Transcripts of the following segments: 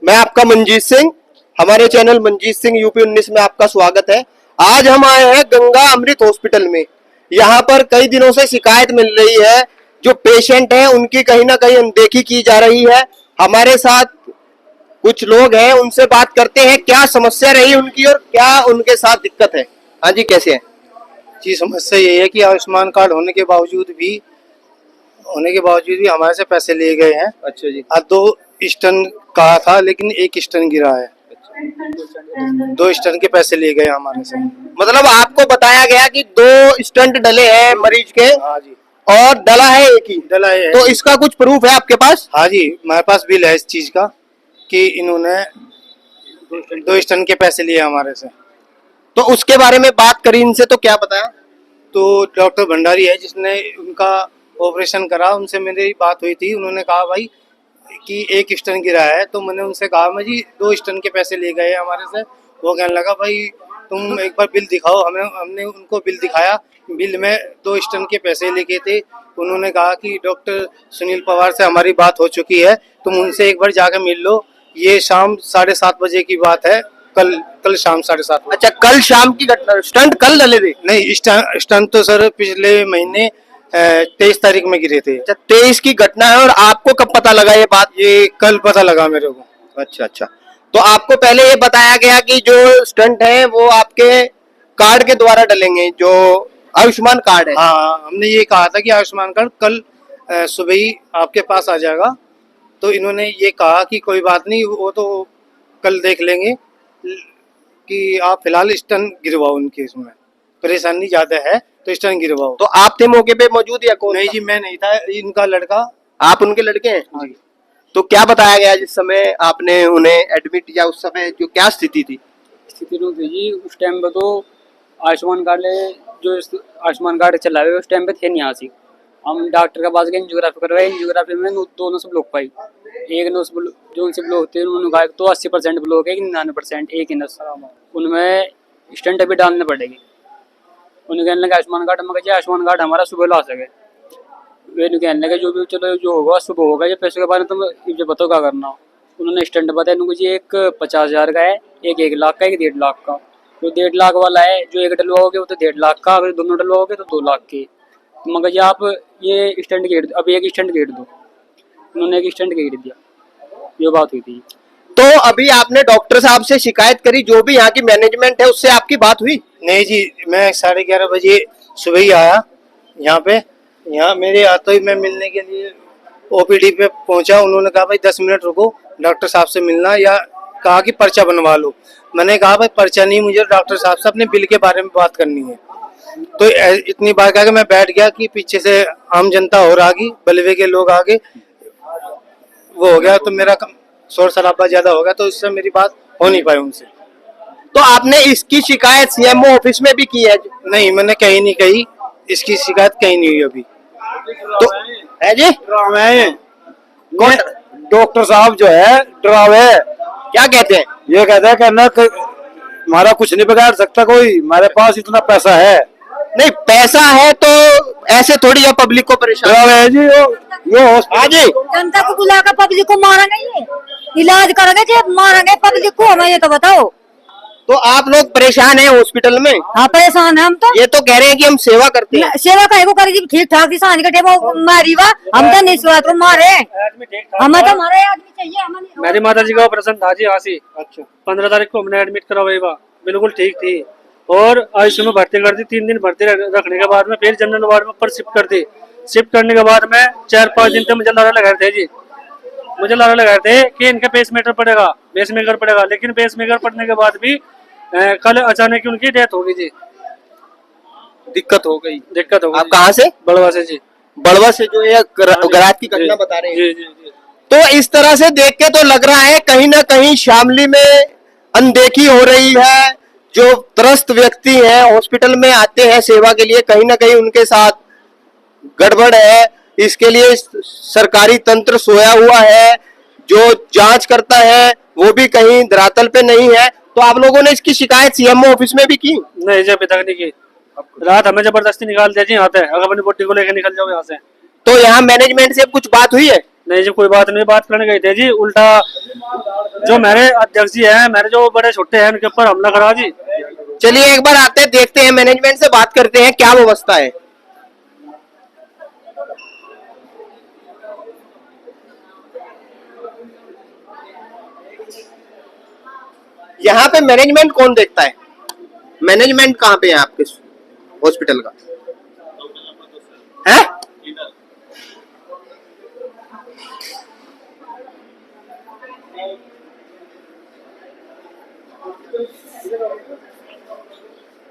मैं आपका मनजीत सिंह, हमारे चैनल मनजीत सिंह यूपी 19 में आपका स्वागत है। आज हम आए हैं गंगा अमृत हॉस्पिटल में। यहाँ पर कई दिनों से शिकायत मिल रही है, जो पेशेंट हैं उनकी कहीं ना कहीं अनदेखी की जा रही है। हमारे साथ कुछ लोग हैं, उनसे बात करते हैं क्या समस्या रही उनकी और क्या उनके साथ दिक्कत है। हाँ जी, कैसे हैं जी? समस्या ये है कि आयुष्मान कार्ड होने के बावजूद भी हमारे से पैसे लिए गए हैं। अच्छा जी। आज 2 स्टन कहा था लेकिन 1 स्टन गिरा है। 2 स्टन के पैसे लिए गए हमारे से। मतलब आपको बताया गया कि 2 स्टंट डले हैं मरीज के हाँ जी। और डला है एक ही। डला है। तो इसका कुछ प्रूफ है आपके पास? हाँ जी, हमारे पास बिल है इस चीज का कि इन्होंने 2 स्टन के पैसे लिए हमारे से। तो उसके बारे में बात करी इनसे, तो क्या बताया? तो डॉक्टर भंडारी है जिसने उनका ऑपरेशन करा, उनसे मेरी बात हुई थी। उन्होंने कहा भाई कि 1 स्टन गिरा है। तो मैंने उनसे कहा मैं जी 2 स्टन के पैसे ले गए हमारे से। वो कहने लगा भाई तुम एक बार बिल दिखाओ। हमने उनको बिल दिखाया। बिल में 2 स्टन के पैसे लिखे थे। उन्होंने कहा कि डॉक्टर सुनील पवार से हमारी बात हो चुकी है, तुम उनसे एक बार जाकर मिल लो। ये शाम 7:30 बजे की बात है। कल शाम 7:30 बजे। अच्छा, कल शाम की घटना। स्टंट कल डले थे? नहीं, स्टन तो सर पिछले महीने 23 तारीख में गिरे थे। अच्छा, 23 की घटना है। और आपको कब पता लगा ये बात? ये कल पता लगा मेरे को। अच्छा अच्छा। तो आपको पहले ये बताया गया कि जो स्टंट है वो आपके कार्ड के द्वारा डलेंगे, जो आयुष्मान कार्ड है। हाँ, हमने ये कहा था कि आयुष्मान कार्ड कल सुबह ही आपके पास आ जाएगा। तो इन्होंने ये कहा कि कोई बात नहीं, वो तो कल देख लेंगे कि आप फिलहाल स्टन गिरवाओ। उनके इसमें परेशानी ज्यादा है तो स्टन गिरवाओ। तो आप थे मौके पे मौजूद या कौन? नहीं जी, मैं नहीं था, इनका लड़का। आप उनके लड़के हैं? हाँ जी। तो क्या बताया गया जिस समय आपने उन्हें एडमिट किया? उस समय जो क्या स्थिति थी? स्थिति तो थी जी, उस टाइम पे तो आयुष्मान कार्ड जो आयुष्मान कार्ड चला हुआ है उस टाइम पे थे नहीं। यहाँ से हम डॉक्टर के पास गए, एंजियोग्राफी करवाई। एंजियोग्राफी में 2 नस ब्लॉक पाई। एक नस जो उनसे ब्लॉक थे उन्होंने कहा तो 80% ब्लॉक है कि 99%, एक ही नस। उनमें स्टंट अभी डालने पड़ेगी। उन्हें कहने लगे आयुष्मान कार्ड। मैं कहा आयुष्मान कार्ड हमारा सुबह ला सके। वे कहने लगे जो भी चलो जो होगा सुबह होगा। ये पैसों के बारे में तुम ये बताओ क्या करना। उन्होंने स्टंट बताया उनको जी, एक 50,000 का है, एक 1 लाख का, एक 1.5 लाख का। जो 1.5 लाख वाला है, जो एक डलवाओगे वो तो 1.5 लाख का, अगर दोनों डलवाओगे तो 2 लाख के। तो मगर जी आप ये स्टंट गेट दो, अब एक स्टंट गेट दो। उन्होंने एक स्टंट गेट दिया। ये बात हुई थी। तो अभी आपने डॉक्टर साहब से शिकायत करी, जो भी यहाँ की मैनेजमेंट है उससे आपकी बात हुई? नहीं जी, मैं 11:30 बजे सुबह ही आया यहाँ पे। यहाँ मेरे आते ही मैं मिलने के लिए ओपीडी पे पहुंचा। उन्होंने कहा भाई 10 मिनट रुको, डॉक्टर साहब से मिलना, या कहा कि पर्चा बनवा लो। मैंने कहा भाई पर्चा नहीं, मुझे डॉक्टर साहब से अपने बिल के बारे में बात करनी है। तो इतनी बार कहा कि मैं बैठ गया कि पीछे से आम जनता और आ गई, बलवे के लोग आगे वो हो गया। तो मेरा शोर शराबा ज्यादा हो गया, तो इससे मेरी बात हो नहीं पाई उनसे। तो आपने इसकी शिकायत सीएमओ ऑफिस में भी की है? नहीं, मैंने कहीं नहीं कही, इसकी शिकायत कहीं नहीं हुई अभी। तो है जी कौन डॉक्टर साहब जो है डरावे। क्या कहते हैं? ये कहते हैं कहना हमारा कुछ नहीं बिगाड़ सकता कोई, हमारे पास इतना पैसा है। नहीं, पैसा है तो ऐसे थोड़ी है पब्लिक को परेशान। डरावे है जी यो हाँ जी। जनता को बुलाकर पब्लिक को मारेंगे, ये इलाज करेंगे कि मारेंगे पब्लिक को? हमें ये तो बताओ। तो आप लोग परेशान हैं हॉस्पिटल में? हाँ, परेशान है हम तो। ये तो कह रहे हैं कि हम सेवा करते हैं। सेवा कहे को करेगी ठीक ठाक किसान कटे वो मारी वा। हम तो निस्वार्थ को मारे, हमें तो हमारे आदमी चाहिए। हमें मेरी माता जी का ऑपरेशन था जी हाँसी। अच्छा, 15 तारीख को हमने एडमिट करवाई। बिल्कुल ठीक थी और आईसीयू में भर्ती कर दी। 3 दिन भर्ती रखने के बाद में फिर जनरल वार्ड में ऊपर शिफ्ट कर दी। शिफ्ट करने के बाद में 4-5 दिन तक मुझे लारा लगाए थे जी। मुझे लारा लगाए थे कि इनका पेसमेकर पड़ेगा। लेकिन पेसमेकर पड़ने के बाद भी कल अचानक उनकी डेथ हो गई जी। दिक्कत हो गई। आप कहाँ से? बड़वा से जी। बड़वा से जो ये गराज की घटना बता रहे हैं। जी जी जी। तो इस तरह से देख के तो लग रहा है कहीं ना कहीं शामली में अनदेखी हो रही है। जो त्रस्त व्यक्ति हैं हॉस्पिटल में आते हैं सेवा के लिए, कहीं ना कहीं उनके साथ गड़बड़ है। इसके लिए सरकारी तंत्र सोया हुआ है, जो जांच करता है वो भी कहीं धरातल पे नहीं है। तो आप लोगों ने इसकी शिकायत सीएमओ ऑफिस में भी की? नहीं जी, अभी तक नहीं की। रात हमें जबरदस्ती निकाल दिया जी यहाँ पे, अगर अपनी बोटी को लेकर निकल जाओ यहाँ से। तो यहाँ मैनेजमेंट से कुछ बात हुई है? नहीं जी कोई बात नहीं, बात करने गए थे जी, उल्टा जो मेरे अध्यक्ष जी हैं, मेरे जो बड़े छोटे हैं, उनके ऊपर हमला करा जी। चलिए एक बार आते हैं, देखते हैं, मैनेजमेंट से बात करते हैं क्या व्यवस्था है। यहाँ पे मैनेजमेंट कौन देखता है? मैनेजमेंट कहाँ पे है आपके हॉस्पिटल का? है?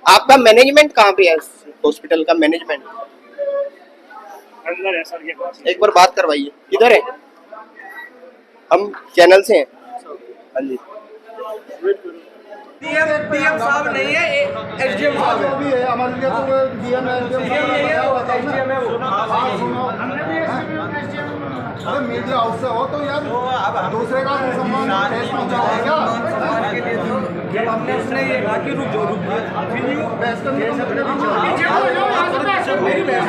आपका मैनेजमेंट कहाँ पे है? हॉस्पिटल का मैनेजमेंट अंदर है सर के पास। एक बार बात करवाइए। इधर है, हम चैनल से हैं। हाँ जी। डीएम साहब नहीं है, एसडीएम साहब भी है हमारे लिए, तो डीएम है, एसडीएम है वो। अरे मीडिया हाउस से हो तो यार दूसरे का सम्मान ठेस पहुंचाएगा। जब हमने उसने ये कहा कि रुक जाओ बहस करने को मेरी बहस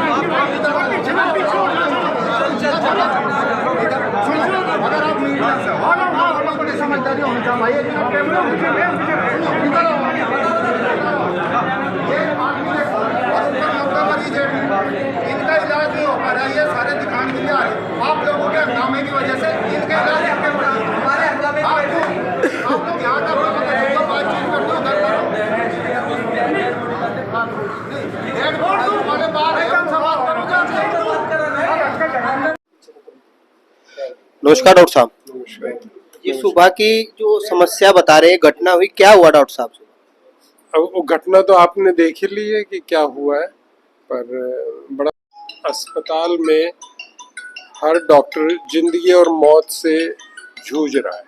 अगर आप मीडिया से हो तो बड़ी समझदारी होनी चाहिए। इनका इलाज नहीं हो पा रहा है, ये सारे दिखाने के लिए आ रहे। आप लोगों के हंगामे की वजह से इनका इलाज हमारे हंगामे आप लोग यहाँ का बातचीत करते हो, घर वाले बात है, हम सवाल करोगे। नमस्कार डॉक्टर साहब। ये सुबह की जो समस्या बता रहे हैं, घटना हुई, क्या हुआ डॉक्टर साहब? अब वो घटना तो आपने देख ही ली है कि क्या हुआ है, पर बड़ा अस्पताल में हर डॉक्टर जिंदगी और मौत से जूझ रहा है।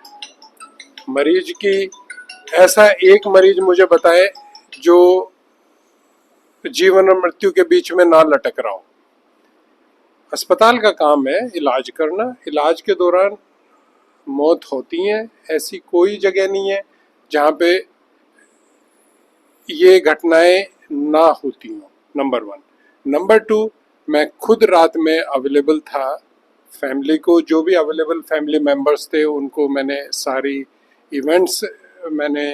मरीज की ऐसा एक मरीज मुझे बताए जो जीवन और मृत्यु के बीच में ना लटक रहा हो। अस्पताल का काम है इलाज करना, इलाज के दौरान मौत होती है, ऐसी कोई जगह नहीं है जहाँ पे ये घटनाएं ना होती हों। नंबर 1। नंबर 2, मैं खुद रात में अवेलेबल था, फैमिली को जो भी अवेलेबल फैमिली मेम्बर्स थे उनको मैंने सारी इवेंट्स मैंने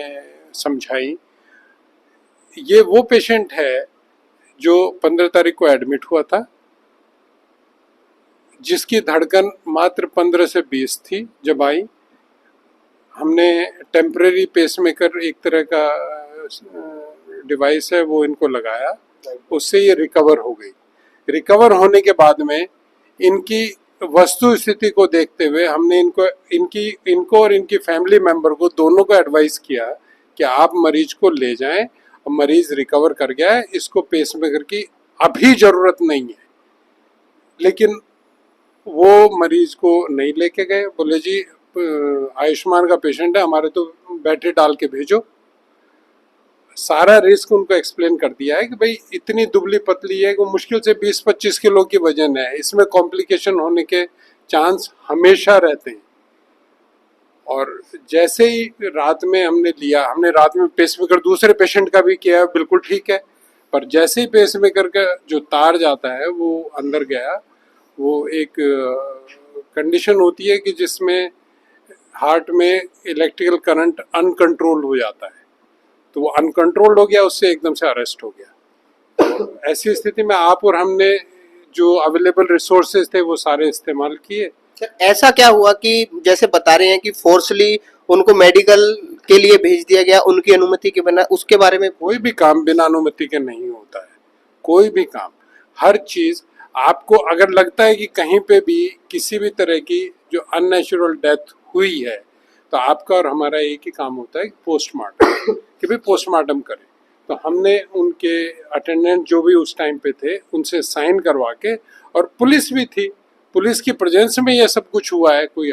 समझाई। ये वो पेशेंट है जो 15 तारीख को एडमिट हुआ था, जिसकी धड़कन मात्र 15 से 20 थी। जब आई हमने टेम्परेरी पेसमेकर एक तरह का डिवाइस है वो इनको लगाया, उससे ये रिकवर हो गई। रिकवर होने के बाद में इनकी वस्तु स्थिति को देखते हुए हमने इनको और इनकी फैमिली मेंबर को दोनों को एडवाइस किया कि आप मरीज को ले जाएं, और मरीज रिकवर कर गया है, इसको पेसमेकर की अभी ज़रूरत नहीं है। लेकिन वो मरीज को नहीं लेके गए, बोले जी आयुष्मान का पेशेंट है, हमारे तो बैटरी डाल के भेजो। सारा रिस्क उनको एक्सप्लेन कर दिया है कि भाई इतनी दुबली पतली है कि मुश्किल से 20-25 किलो की वजन है, इसमें कॉम्प्लिकेशन होने के चांस हमेशा रहते हैं। और जैसे ही रात में हमने रात में पेसमेकर दूसरे पेशेंट का भी किया, बिल्कुल ठीक है, पर जैसे ही पेसमेकर का जो तार जाता है वो अंदर गया, वो एक कंडीशन होती है कि जिसमें हार्ट में इलेक्ट्रिकल करंट अनकंट्रोल हो जाता है, तो वो अनकंट्रोल्ड हो गया, उससे एकदम से अरेस्ट हो गया। तो ऐसी स्थिति में आप और हमने जो अवेलेबल रिसोर्सेज थे वो सारे इस्तेमाल किए। ऐसा क्या हुआ कि जैसे बता रहे हैं कि फोर्सली उनको मेडिकल के लिए भेज दिया गया उनकी अनुमति के बिना? उसके बारे में कोई भी काम बिना अनुमति के नहीं होता है, कोई भी काम। हर चीज आपको अगर लगता है कि कहीं पे भी किसी भी तरह की जो अननेचुरल डेथ हुई है, तो आपका और हमारा एक ही काम होता है पोस्टमार्टम, कि भाई पोस्टमार्टम करें। तो हमने उनके अटेंडेंट जो भी उस टाइम पे थे उनसे साइन करवा के, और पुलिस भी थी, पुलिस की प्रेजेंस में ये सब कुछ हुआ है। कोई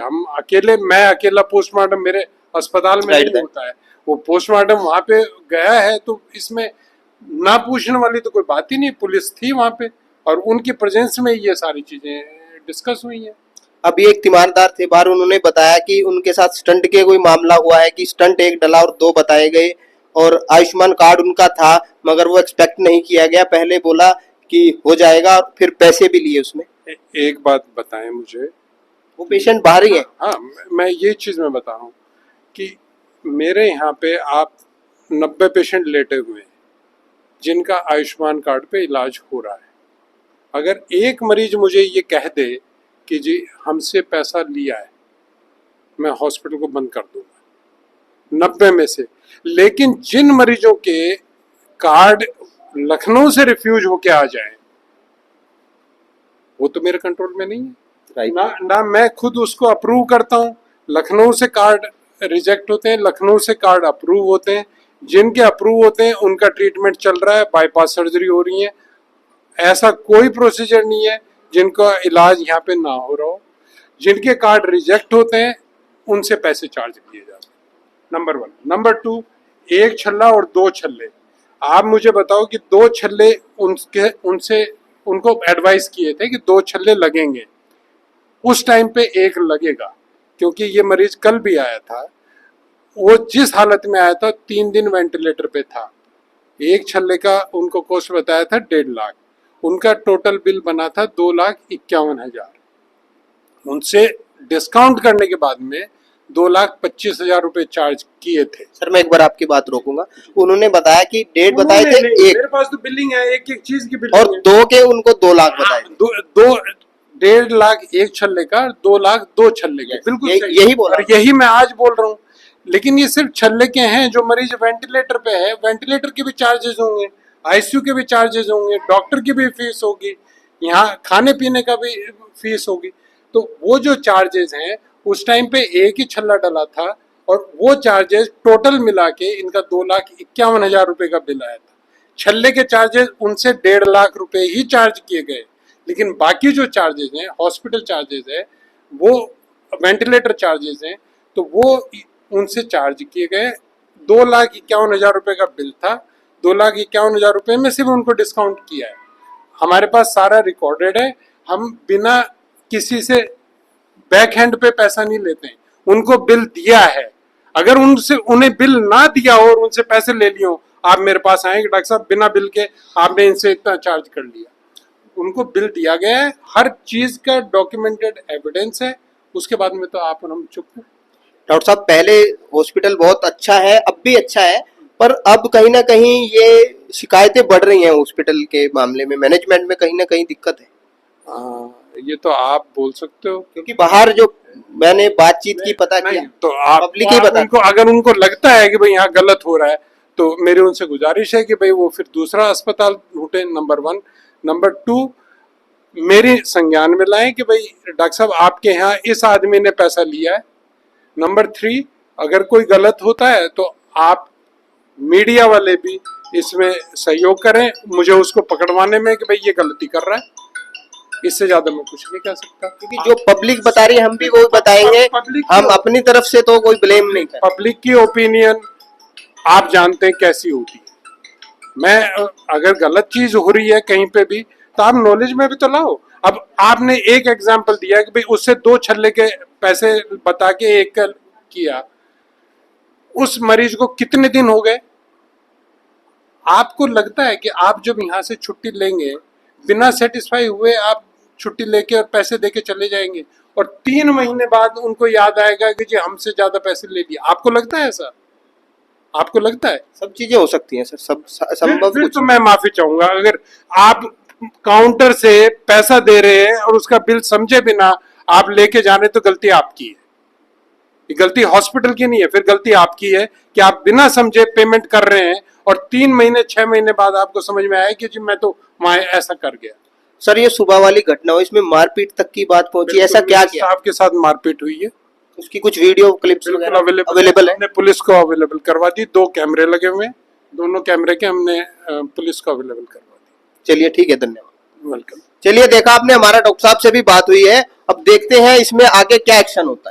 मैं अकेला पोस्टमार्टम मेरे अस्पताल में नहीं होता है, वो पोस्टमार्टम वहाँ पे गया है, तो इसमें ना पूछने वाली तो कोई बात ही नहीं। पुलिस थी वहाँ पे और उनकी प्रेजेंस में ये सारी चीजें डिस्कस हुई हैं। अभी एक तीमारदार थे बाहर, उन्होंने बताया कि उनके साथ स्टंट के कोई मामला हुआ है, कि स्टंट एक डला और 2 बताए गए, और आयुष्मान कार्ड उनका था मगर वो एक्सपेक्ट नहीं किया गया, पहले बोला कि हो जाएगा और फिर पैसे भी लिए उसमें। एक बात बताएं मुझे, वो पेशेंट बाहर ही है। हाँ, मैं ये चीज मैं बता रहा हूँ कि मेरे यहाँ पे आप 90 पेशेंट लेटे हुए हैं जिनका आयुष्मान कार्ड पे इलाज हो रहा है। अगर एक मरीज मुझे ये कह दे कि जी हमसे पैसा लिया है, मैं हॉस्पिटल को बंद कर दूंगा 90 में से। लेकिन जिन मरीजों के कार्ड लखनऊ से रिफ्यूज होके आ जाए वो तो मेरे कंट्रोल में नहीं है। राइट। ना मैं खुद उसको अप्रूव करता हूँ। लखनऊ से कार्ड रिजेक्ट होते हैं, लखनऊ से कार्ड अप्रूव होते हैं। जिनके अप्रूव होते हैं उनका ट्रीटमेंट चल रहा है, बाईपास सर्जरी हो रही है। ऐसा कोई प्रोसीजर नहीं है जिनका इलाज यहाँ पे ना हो रहा हो। जिनके कार्ड रिजेक्ट होते हैं उनसे पैसे चार्ज किए जाते हैं, नंबर 1। नंबर 2, एक छल्ला और 2 छल्ले। आप मुझे बताओ कि 2 छल्ले उनसे उनको एडवाइस किए थे कि 2 छल्ले लगेंगे, उस टाइम पे एक लगेगा। क्योंकि ये मरीज कल भी आया था, वो जिस हालत में आया था 3 दिन वेंटिलेटर पे था। एक छल्ले का उनको कॉस्ट बताया था 1.5 लाख, उनका टोटल बिल बना था 2,51,000। उनसे डिस्काउंट करने के बाद में 2,25,000 रुपए चार्ज किए थे। सर मैं एक बार आपकी बात रोकूंगा। उन्होंने बताया कि डेट बताए थे नहीं, एक, मेरे पास तो बिलिंग है, एक एक चीज की बिलिंग और है। 2 के उनको 2 लाख बताए थे। 1.5 लाख एक छल्ले का, 2 लाख 2 छल्ले के। बिल्कुल सही। यही बोला। और यही मैं आज बोल रहा हूँ। लेकिन ये सिर्फ छल्ले के हैं। जो मरीज वेंटिलेटर पे है, वेंटिलेटर के भी चार्जेस होंगे, आईसीयू के भी चार्जेस होंगे, डॉक्टर की भी फीस होगी, यहाँ खाने पीने का भी फीस होगी। तो वो जो चार्जेस हैं, उस टाइम पे एक ही छल्ला डला था और वो चार्जेस टोटल मिला के इनका 2,51,000 रुपए का बिल आया था। छल्ले के चार्जेस उनसे 1.5 लाख रुपए ही चार्ज किए गए। लेकिन बाकी जो चार्जेस हैं, हॉस्पिटल चार्जेस है, वो वेंटिलेटर चार्जेस हैं, तो वो उनसे चार्ज किए गए। 2,51,000 रुपए का बिल था। 2,51,000 रुपए में सिर्फ उनको डिस्काउंट किया है। हमारे पास सारा रिकॉर्डेड है। हम बिना किसी से बैक हैंड पे पैसा नहीं लेते हैं। उनको बिल दिया है। अगर उन्हें बिल ना दिया हो और उनसे पैसे ले लिए हो, आप मेरे पास आएंगे डॉक्टर साहब बिना बिल के आपने इनसे इतना चार्ज कर लिया। उनको बिल दिया गया है, हर चीज का डॉक्यूमेंटेड एविडेंस है। उसके बाद में तो आप और हम चुप हैं। डॉक्टर साहब पहले हॉस्पिटल बहुत अच्छा है, अब भी अच्छा है, पर अब कहीं ना कहीं ये शिकायतें बढ़ रही हैं हॉस्पिटल के मामले में, मैनेजमेंट में कहीं ना कहीं दिक्कत है। ये तो आप बोल सकते हो। क्योंकि बाहर जो मैंने बातचीत की, पता किया, तो आप पब्लिक ही बता। अगर उनको लगता है कि भाई यहाँ गलत हो रहा है तो मेरी उनसे गुजारिश है कि भाई वो फिर दूसरा अस्पताल ढूंढे, नंबर 1। नंबर 2, मेरी संज्ञान में लाएं कि भाई डॉक्टर साहब आपके यहाँ इस आदमी ने पैसा लिया है। नंबर 3, अगर कोई गलत होता है तो आप मीडिया वाले भी इसमें सहयोग करें मुझे उसको पकड़वाने में कि भाई ये गलती कर रहा है। इससे ज्यादा मैं कुछ नहीं कह सकता। क्योंकि जो पब्लिक बता रही है हम भी वो बताएंगे। हम अपनी तरफ से तो कोई ब्लेम नहीं कर। पब्लिक की ओपिनियन आप जानते हैं कैसी होती है। मैं अगर गलत चीज हो रही है कहीं पे भी तो आप नॉलेज में भी तो लाओ। अब आपने एक एग्जांपल दिया कि भाई उससे 2 छल्ले के पैसे बता के एक किया, उस मरीज को कितने दिन हो गए? आपको लगता है कि आप जब यहाँ से छुट्टी लेंगे बिना सेटिस्फाई हुए आप छुट्टी लेके और पैसे देके चले जाएंगे और 3 महीने बाद उनको याद आएगा कि जी हमसे ज्यादा पैसे ले लिए? आपको लगता है ऐसा? आपको लगता है? सब चीजें हो सकती हैं सर, सब संभव। फिर तो मैं माफी चाहूंगा। अगर आप काउंटर से पैसा दे रहे हैं और उसका बिल समझे बिना आप लेके जा रहे तो गलती आपकी है। ये गलती हॉस्पिटल की नहीं है, फिर गलती आपकी है कि आप बिना समझे पेमेंट कर रहे हैं और 3 महीने 6 महीने बाद आपको समझ में आया कि जी मैं तो वहां ऐसा कर गया। सर ये सुबह वाली घटना हो, इसमें मारपीट तक की बात पहुंची, ऐसा क्या किया? आपके साथ मारपीट हुई है, उसकी कुछ वीडियो क्लिप्स अवेलेबल है? हमने पुलिस को अवेलेबल करवा दी। 2 कैमरे लगे हुए हैं, दोनों कैमरे के हमने पुलिस को अवेलेबल करवा दी। चलिए ठीक है, धन्यवाद। वेलकम। चलिए देखा आपने, हमारा डॉक्टर साहब से भी बात हुई है। अब देखते हैं इसमें आगे क्या एक्शन होता है।